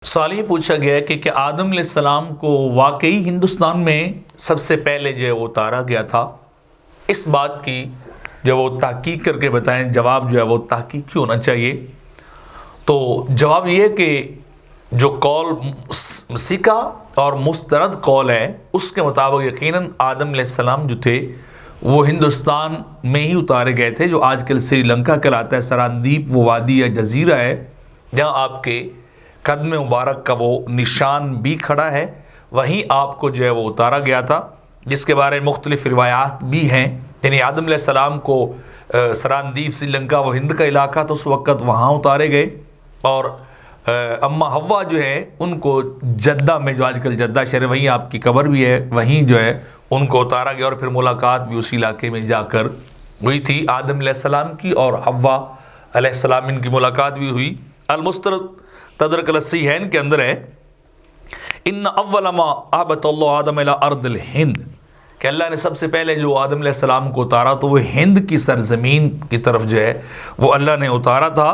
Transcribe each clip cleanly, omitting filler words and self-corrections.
سوال یہ پوچھا گیا ہے کہ کیا آدم علیہ السلام کو واقعی ہندوستان میں سب سے پہلے جو ہے وہ اتارا گیا تھا؟ اس بات کی جو وہ تحقیق کر کے بتائیں، جواب جو ہے وہ تحقیق کیوں ہونا چاہیے؟ تو جواب یہ ہے کہ جو قول سکا اور مستند قول ہے اس کے مطابق یقیناً آدم علیہ السلام جو تھے وہ ہندوستان میں ہی اتارے گئے تھے، جو آج کل سری لنکا کہلاتا ہے۔ سراندیپ وہ وادی یا جزیرہ ہے جہاں آپ کے قدم مبارک کا وہ نشان بھی کھڑا ہے، وہیں آپ کو جو ہے وہ اتارا گیا تھا، جس کے بارے میں مختلف روایات بھی ہیں۔ یعنی آدم علیہ السلام کو سراندیپ سری لنکا وہ ہند کا علاقہ تو اس وقت وہاں اتارے گئے، اور اما حوا جو ہے ان کو جدہ میں، جو آج کل جدہ شہر ہے وہیں آپ کی قبر بھی ہے، وہیں جو ہے ان کو اتارا گیا، اور پھر ملاقات بھی اسی علاقے میں جا کر ہوئی تھی آدم علیہ السلام کی اور حوا علیہ السلام، ان کی ملاقات بھی ہوئی۔ المسترد تدرک الصحیحین کے اندر ہے ان اول ما اهبط اللہ آدم الى ارض الہند، کہ اللہ نے سب سے پہلے جو آدم علیہ السلام کو اتارا تو وہ ہند کی سرزمین کی طرف جو ہے وہ اللہ نے اتارا تھا۔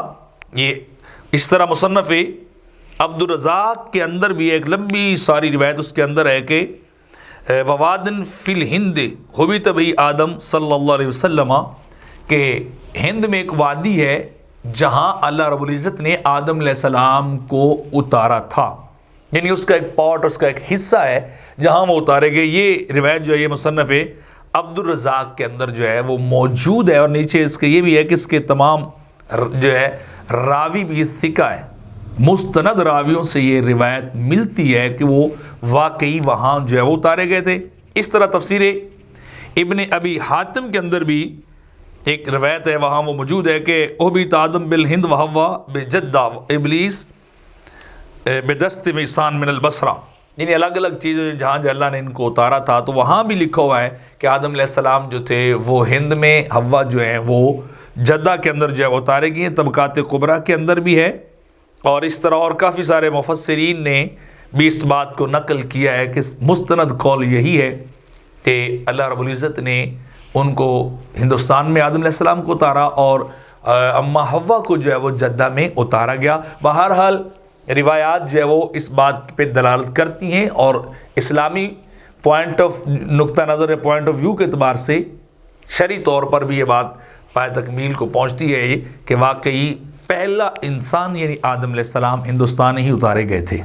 یہ اس طرح مصنف عبد الرزاق کے اندر بھی ایک لمبی ساری روایت اس کے اندر ہے کہ ووادن فی الہند حبط بہ آدم صلی اللہ علیہ وسلم، کہ ہند میں ایک وادی ہے جہاں اللہ رب العزت نے آدم علیہ السلام کو اتارا تھا، یعنی اس کا ایک پارٹ، اس کا ایک حصہ ہے جہاں وہ اتارے گئے۔ یہ روایت جو ہے یہ مصنف عبد الرزاق کے اندر جو ہے وہ موجود ہے، اور نیچے اس کے یہ بھی ہے کہ اس کے تمام جو ہے راوی بھی ثقہ ہے، مستند راویوں سے یہ روایت ملتی ہے کہ وہ واقعی وہاں جو ہے وہ اتارے گئے تھے۔ اس طرح تفسیر ابن ابی حاتم کے اندر بھی ایک روایت ہے، وہاں وہ موجود ہے کہ اہبط آدم بالہند وحوا بجدہ ابلیس بدست میسان من البصرہ، یعنی الگ الگ چیزیں جہاں جو اللہ نے ان کو اتارا تھا، تو وہاں بھی لکھا ہوا ہے کہ آدم علیہ السلام جو تھے وہ ہند میں، حوا جو ہیں وہ جدہ کے اندر جو ہے وہ اتارے گئے ہیں، طبقات کبریٰ کے اندر بھی ہے۔ اور اس طرح اور کافی سارے مفسرین نے بھی اس بات کو نقل کیا ہے کہ مستند قول یہی ہے کہ اللہ رب العزت نے ان کو ہندوستان میں آدم علیہ السلام کو اتارا، اور اما حوا کو جو ہے وہ جدہ میں اتارا گیا۔ بہرحال روایات جو ہے وہ اس بات پہ دلالت کرتی ہیں، اور اسلامی نقطہ نظر پوائنٹ آف ویو کے اعتبار سے شرعی طور پر بھی یہ بات پائے تکمیل کو پہنچتی ہے کہ واقعی پہلا انسان یعنی آدم علیہ السلام ہندوستان ہی اتارے گئے تھے۔